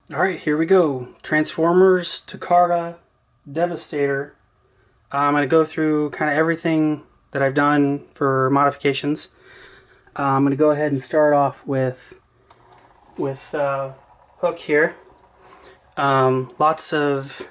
Alright, here we go. Transformers Takara Devastator. I'm going to go through kind of everything that I've done for modifications. I'm going to go ahead and start off with Hook here. Lots of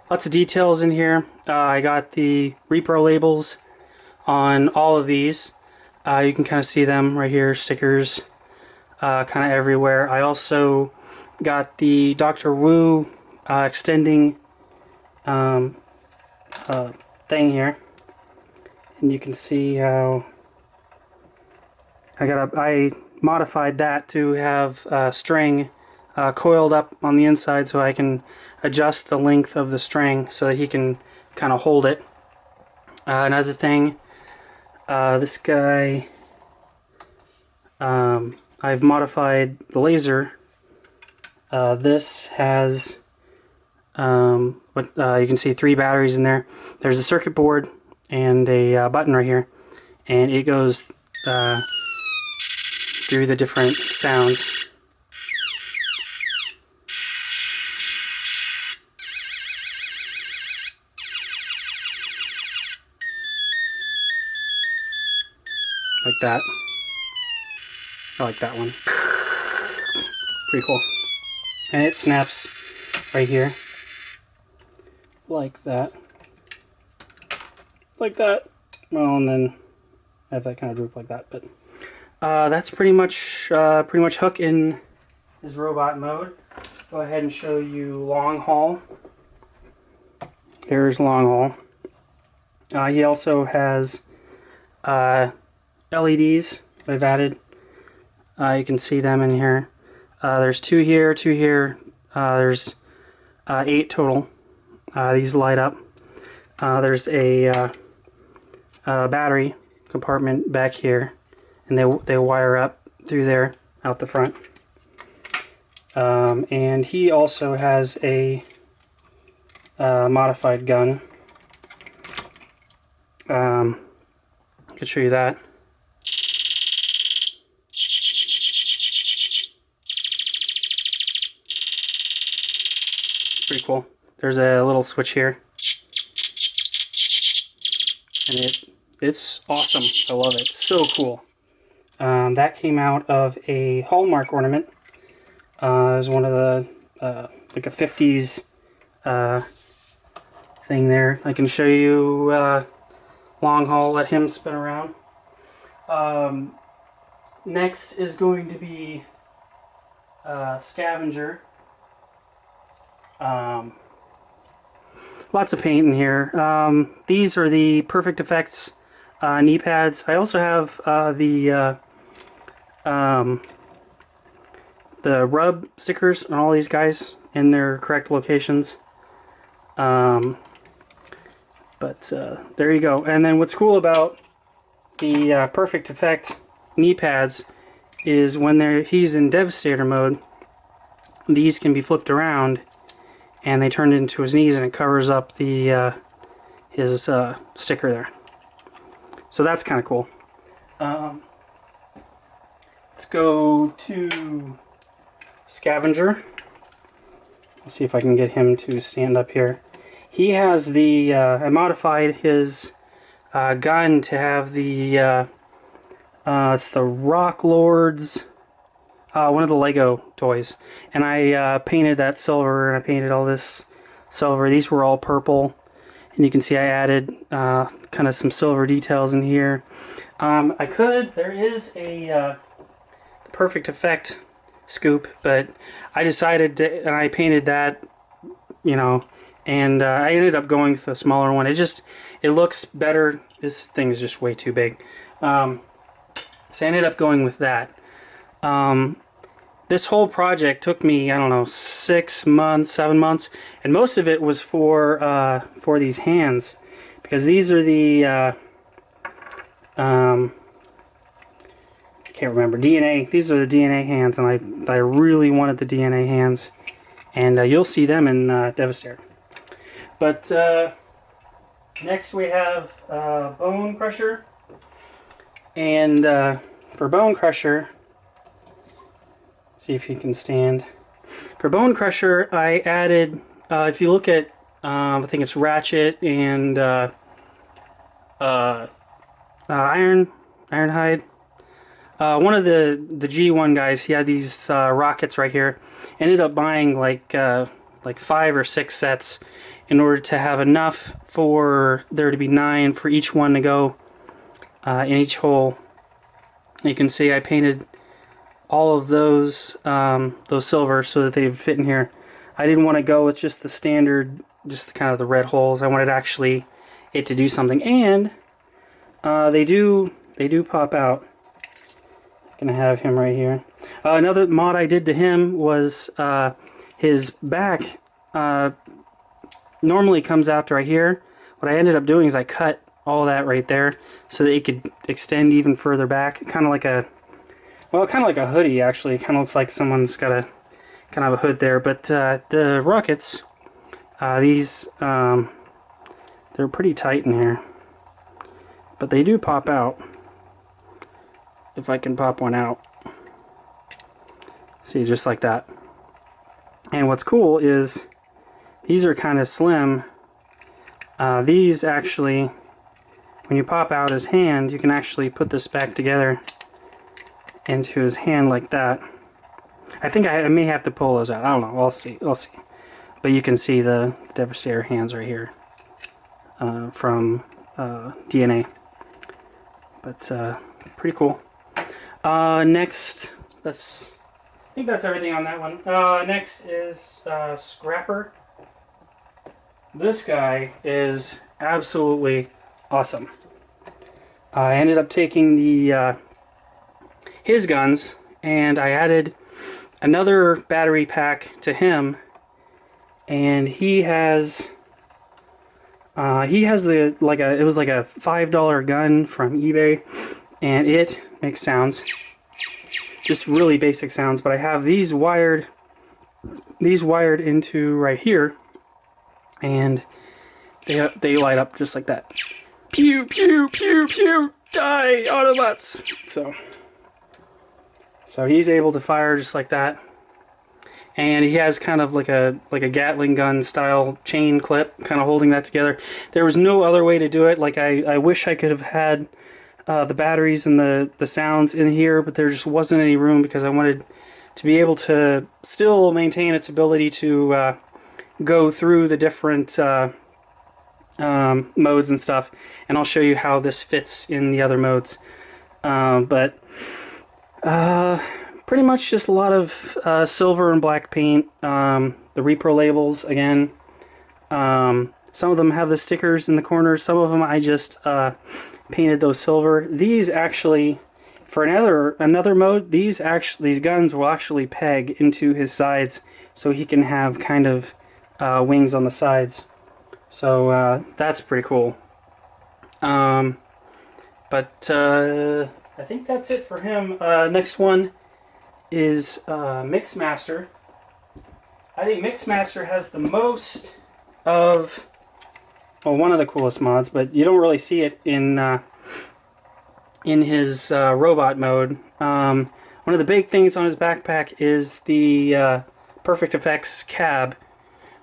details in here. I got the repro labels on all of these. You can kind of see them right here, stickers kind of everywhere. I also got the Dr. Wu extending thing here, and you can see how I modified that to have string coiled up on the inside so I can adjust the length of the string so that he can kind of hold it. Another thing, this guy, I've modified the laser. This has you can see 3 batteries in there. There's a circuit board and a button right here, and it goes through the different sounds. Like that. I like that one. Pretty cool. And it snaps right here. Like that. Like that. Well, and then I have that kind of droop like that. But that's pretty much Hook in his robot mode. Go ahead and show you long haul. Here's long haul. He also has LEDs I've added. You can see them in here. There's 2 here, 2 here. There's 8 total. These light up. There's a battery compartment back here, and they wire up through there out the front. And he also has a modified gun. I could show you that. Pretty cool. There's a little switch here, and it's awesome. I love it. It's so cool. That came out of a Hallmark ornament. It was one of the like a 50s thing there. I can show you long haul. Let him spin around. Next is going to be Scavenger. Lots of paint in here. These are the Perfect Effects knee pads. I also have the rub stickers on all these guys in their correct locations. But there you go. And then what's cool about the Perfect Effect knee pads is when he's in Devastator mode, these can be flipped around and they turn into his knees, and it covers up the his sticker there. So that's kind of cool. Let's go to Scavenger. Let's see if I can get him to stand up here. He has the I modified his gun to have the it's the Rock Lords, one of the Lego toys, and I painted that silver, and I painted all this silver. These were all purple, and you can see I added kind of some silver details in here. There is a Perfect Effect scoop, but I decided to, and I painted that, you know, and I ended up going with a smaller one. It looks better. This thing's just way too big. So I ended up going with that. This whole project took me, I don't know, 6 months, 7 months, and most of it was for these hands, because these are the I can't remember, DNA. These are the DNA hands, and I really wanted the DNA hands, and you'll see them in Devastator. But next we have Bonecrusher, and for Bonecrusher, see if you can stand. For Bonecrusher, I added, if you look at, I think it's Ratchet and Ironhide. One of the G1 guys, he had these rockets right here. Ended up buying like 5 or 6 sets in order to have enough for there to be 9 for each one to go in each hole. You can see I painted all of those silver so that they would fit in here. I didn't want to go with just the standard, just kind of the red holes. I wanted actually it to do something, and they do pop out. I'm gonna have him right here. Another mod I did to him was his back normally comes out to right here. What I ended up doing is I cut all that right there so that it could extend even further back, kind of like a, well, kind of like a hoodie actually. Kind of looks like someone's got a kind of a hood there. But the rockets, these they're pretty tight in here, but they do pop out. If I can pop one out, see, just like that. And what's cool is these are kind of slim. These actually, when you pop out his hand, you can actually put this back together into his hand like that. I think I may have to pull those out. I don't know. I'll see. I'll see. But you can see the Devastator hands right here from DNA. But pretty cool. Next, I think that's everything on that one. Next is Scrapper. This guy is absolutely awesome. I ended up taking the his guns, and I added another battery pack to him, and he has the it was like a $5 gun from eBay, and it makes sounds, just really basic sounds. But I have these wired into right here, and they light up just like that. Pew pew pew pew, die Autobots. So he's able to fire just like that, and he has kind of like a Gatling gun style chain clip, kind of holding that together. There was no other way to do it. Like I wish I could have had the batteries and the sounds in here, but there just wasn't any room because I wanted to be able to still maintain its ability to go through the different modes and stuff, and I'll show you how this fits in the other modes. But pretty much just a lot of silver and black paint. The repro labels again. Some of them have the stickers in the corners. Some of them I just painted those silver. These actually, for another mode, these guns will actually peg into his sides, so he can have kind of wings on the sides. So that's pretty cool. But I think that's it for him. Next one is Mixmaster. I think Mixmaster has the most of, well, one of the coolest mods, but you don't really see it in his robot mode. One of the big things on his backpack is the Perfect Effects cab,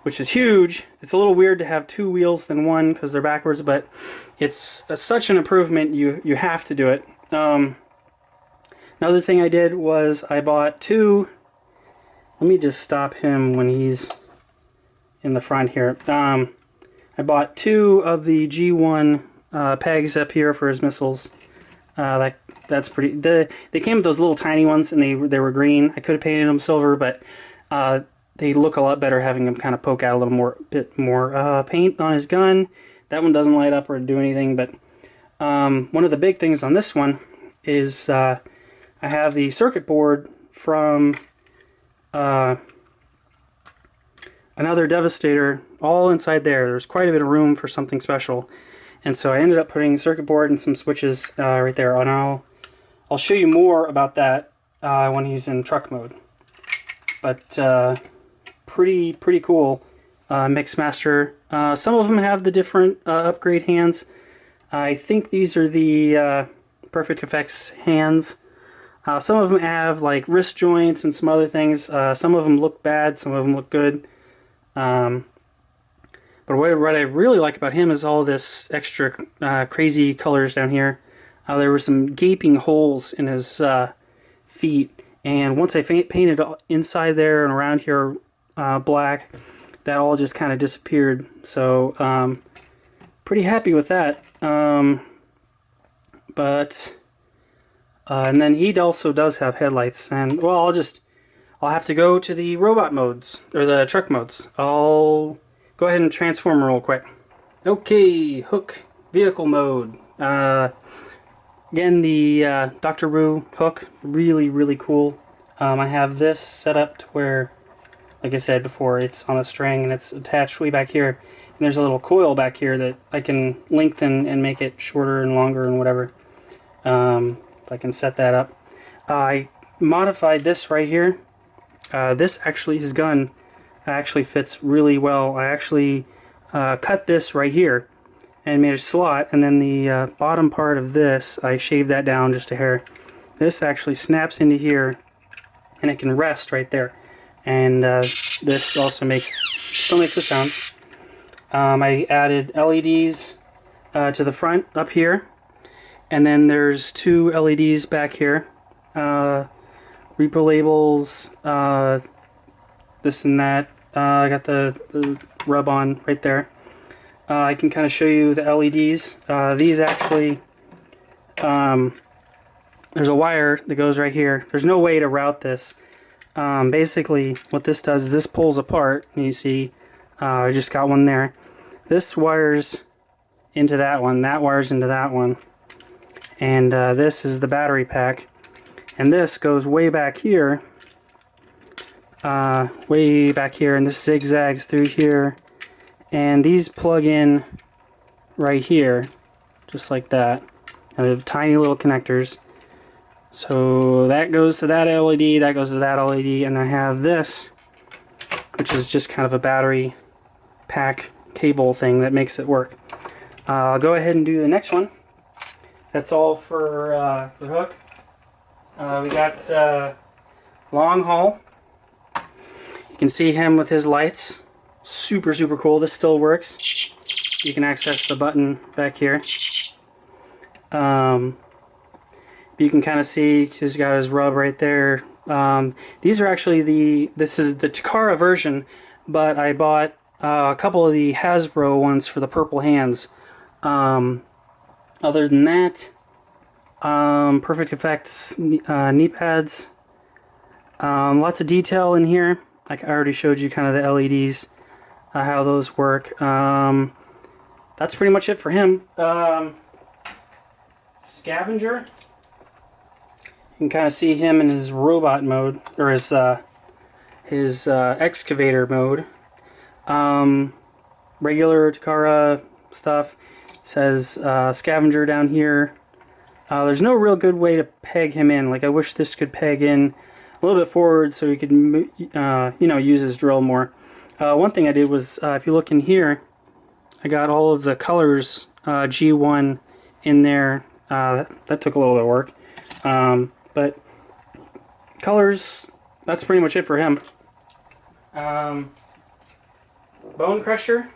which is huge. It's a little weird to have 2 wheels than one because they're backwards, but it's such an improvement, you have to do it. Another thing I did was I bought 2, let me just stop him when he's in the front here. I bought 2 of the G1 pegs up here for his missiles. That's pretty. They came with those little tiny ones, and they were green. I could have painted them silver, but they look a lot better having him kind of poke out a little bit more paint on his gun. That one doesn't light up or do anything, but one of the big things on this one is I have the circuit board from another Devastator all inside there. There's quite a bit of room for something special, and so I ended up putting a circuit board and some switches right there. And I'll show you more about that when he's in truck mode. But pretty cool Mixmaster. Some of them have the different upgrade hands. I think these are the Perfect Effects hands. Some of them have like wrist joints and some other things. Some of them look bad, some of them look good. But what I really like about him is all this extra crazy colors down here. There were some gaping holes in his feet, and once I painted inside there and around here black, that all just kind of disappeared. So pretty happy with that. And then he also does have headlights, and well, I'll have to go to the robot modes, or the truck modes. I'll go ahead and transform real quick. Okay, hook vehicle mode. Again, the Dr. Wu hook, really cool. I have this set up to where, like I said before, it's on a string and it's attached way back here. And there's a little coil back here that I can lengthen and make it shorter and longer and whatever. I can set that up. I modified this right here. This actually, his gun actually fits really well. I actually cut this right here and made a slot, and then the bottom part of this, I shaved that down just a hair. This actually snaps into here, and it can rest right there. And this also still makes the sounds. I added LEDs to the front up here, and then there's 2 LEDs back here. Reaper labels, this and that. I got the rub on right there. I can kind of show you the LEDs. These actually, there's a wire that goes right here. There's no way to route this. Basically, what this does is this pulls apart, and you see I just got one there. This wires into that one, that wires into that one, and this is the battery pack. And this goes way back here, and this zigzags through here, and these plug in right here, just like that. And they have tiny little connectors. So that goes to that LED, that goes to that LED, and I have this, which is just kind of a battery pack cable thing that makes it work. I'll go ahead and do the next one. That's all for hook. We got long haul. You can see him with his lights. Super cool. This still works. You can access the button back here. You can kind of see he's got his rub right there. These are actually this is the Takara version, but I bought a couple of the Hasbro ones for the purple hands. Other than that, Perfect Effects knee pads. Lots of detail in here. Like I already showed you kind of the LEDs, how those work. That's pretty much it for him. Scavenger. You can kind of see him in his robot mode, or his excavator mode. Regular Takara stuff. It says Scavenger down here. There's no real good way to peg him in. Like I wish this could peg in a little bit forward so he could, use his drill more. One thing I did was, if you look in here, I got all of the colors G1 in there. That took a little bit of work. But colors, that's pretty much it for him. Bonecrusher.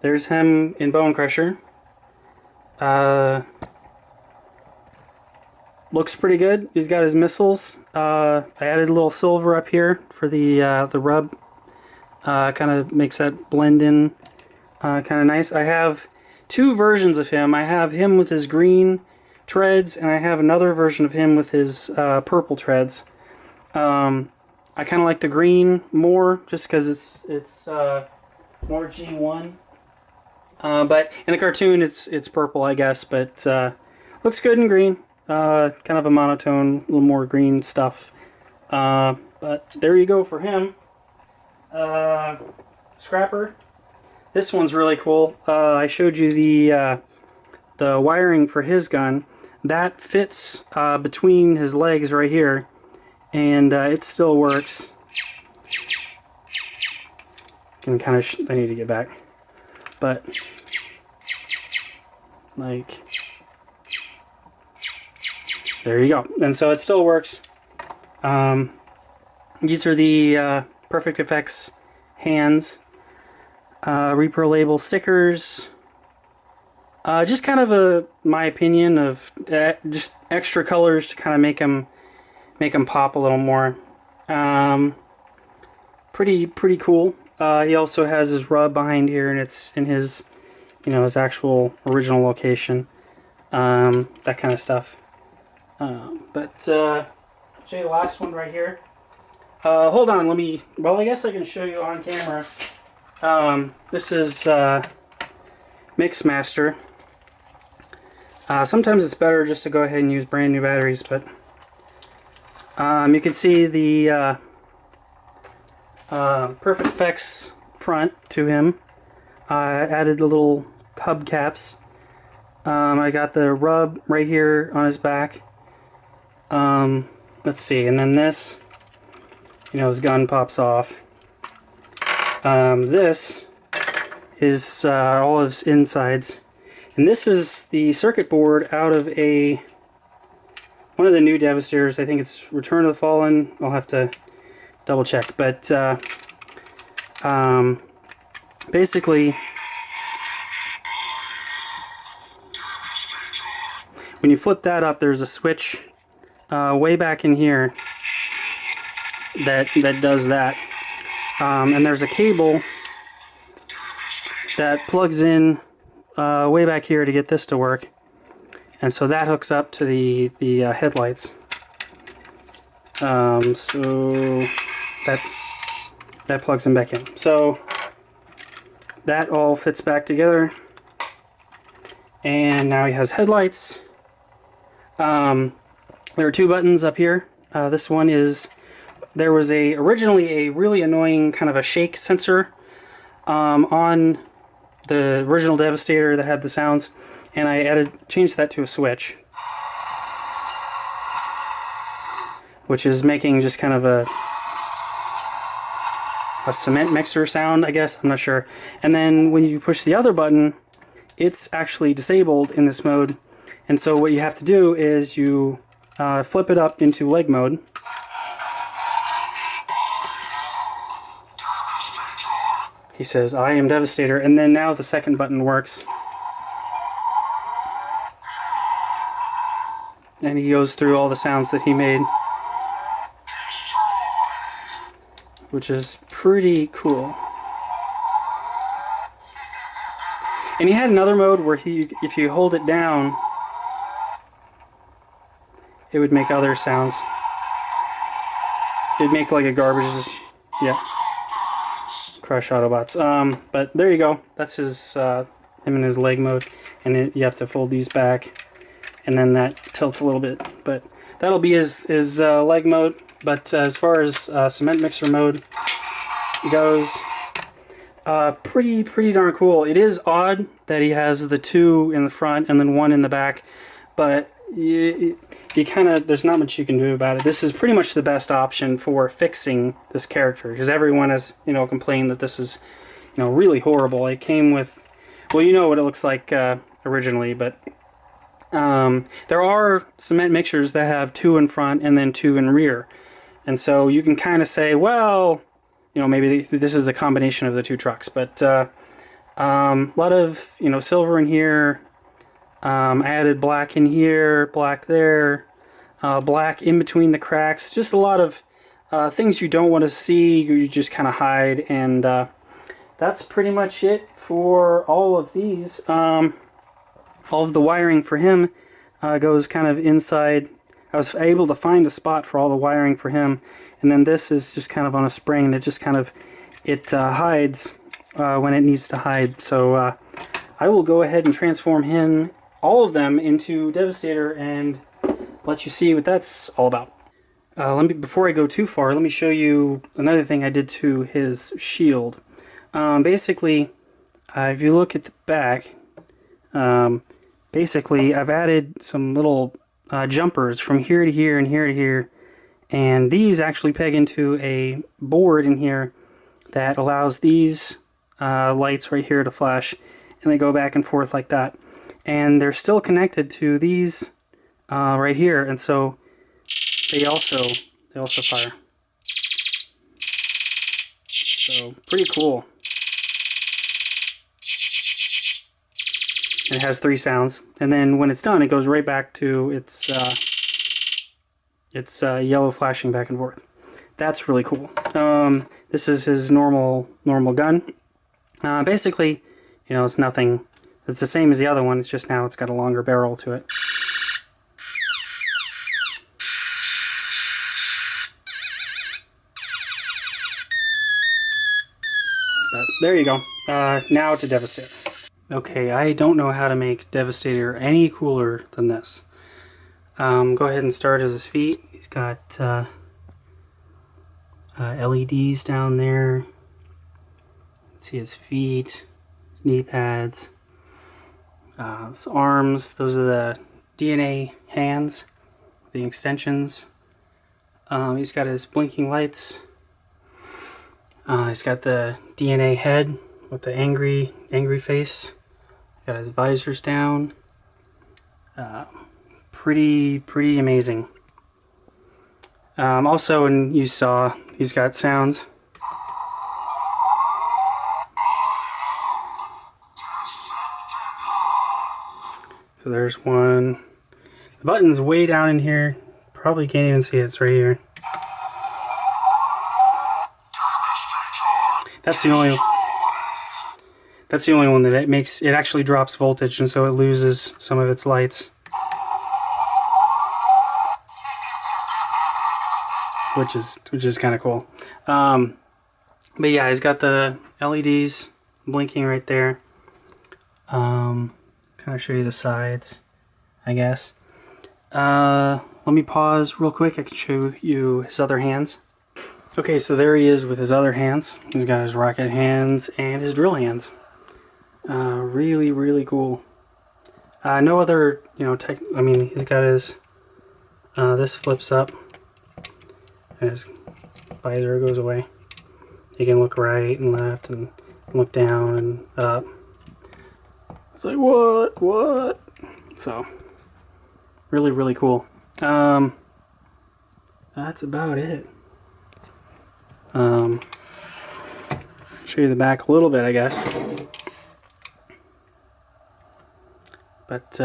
There's him in Bonecrusher. Looks pretty good. He's got his missiles. I added a little silver up here for the rub. Kind of makes that blend in kind of nice. I have 2 versions of him. I have him with his green treads, and I have another version of him with his purple treads. I kind of like the green more, just because it's more G1. But in the cartoon, it's purple, I guess. But looks good in green. Kind of a monotone, a little more green stuff. But there you go for him. Scrapper. This one's really cool. I showed you the wiring for his gun. That fits between his legs right here, and it still works. And kind of, I need to get back, but there you go. And so it still works. These are the Perfect Effects hands. Repro label stickers. Just kind of my opinion of just extra colors to kind of make them pop a little more. Pretty cool. He also has his rub behind here, and it's in his, his actual original location. That kind of stuff. But show you the last one right here. Hold on, well, I guess I can show you on camera. This is Mixmaster. Sometimes it's better just to go ahead and use brand new batteries, but you can see the Perfect Effects front to him. I added the little hubcaps. I got the rub right here on his back. Let's see, and then this, his gun pops off. This is all of his insides. And this is the circuit board out of one of the new Devastators. I think it's Return of the Fallen. I'll have to double check. But basically, when you flip that up, there's a switch way back in here that does that. And there's a cable that plugs in way back here to get this to work, and so that hooks up to the headlights. So that plugs them back in. So that all fits back together, and now he has headlights. There are two buttons up here. This one is, there was originally a really annoying kind of a shake sensor on the original Devastator that had the sounds, and I changed that to a switch, which is making just kind of a cement mixer sound, I guess. I'm not sure. And then when you push the other button, it's actually disabled in this mode, and so what you have to do is you flip it up into leg mode. He says, "I am Devastator," and then now the second button works. And he goes through all the sounds that he made, which is pretty cool. And he had another mode where if you hold it down, it would make other sounds. It'd make like a garbage, yeah. Crush Autobots. But there you go. That's his him in his leg mode, and you have to fold these back, and then that tilts a little bit. But that'll be his leg mode. But as far as cement mixer mode goes, pretty darn cool. It is odd that he has the two in the front and then one in the back, but you kind of, there's not much you can do about it. This is pretty much the best option for fixing this character, because everyone has complained that this is really horrible. It came with, well, you know what it looks like originally, but there are cement mixers that have two in front and then two in rear, and so you can kind of say, well, maybe this is a combination of the two trucks. But a lot of silver in here. I added black in here, black there, black in between the cracks. Just a lot of things you don't want to see, you just kind of hide. And that's pretty much it for all of these. All of the wiring for him goes kind of inside. I was able to find a spot for all the wiring for him. And then this is just kind of on a spring. It just kind of, hides when it needs to hide. So I will go ahead and transform him, all of them, into Devastator and let you see what that's all about. Before I go too far, let me show you another thing I did to his shield. Basically, if you look at the back, basically I've added some little jumpers from here to here and here to here, and these actually peg into a board in here that allows these lights right here to flash, and they go back and forth like that. And they're still connected to these right here, and so they also fire. So pretty cool. It has 3 sounds, and then when it's done, it goes right back to its yellow flashing back and forth. That's really cool. This is his normal gun. Basically, you know, it's nothing. It's the same as the other one. It's just now it's got a longer barrel to it. But there you go. Now to Devastator. Okay, I don't know how to make Devastator any cooler than this. Go ahead and start at his feet. He's got LEDs down there. Let's see his feet, his knee pads, his arms. Those are the DNA hands, the extensions. He's got his blinking lights. He's got the DNA head with the angry face. Got his visors down. Pretty amazing. Also, and you saw, he's got sounds. So there's one. The button's way down in here. Probably can't even see it. It's right here. That's the only one that it makes. It actually drops voltage, and so it loses some of its lights, which is kind of cool. But yeah, he's got the LEDs blinking right there. Kind of show you the sides, I guess. Let me pause real quick. I can show you his other hands. Okay, so there he is with his other hands. He's got his rocket hands and his drill hands. Really cool. No other, you know, I mean, he's got his, this flips up, and his visor goes away. You can look right and left and look down and up. It's like, what? So, really cool. That's about it. Show you the back a little bit, I guess. But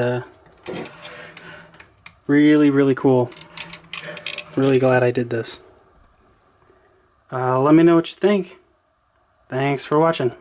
really cool. Really glad I did this. Let me know what you think. Thanks for watching.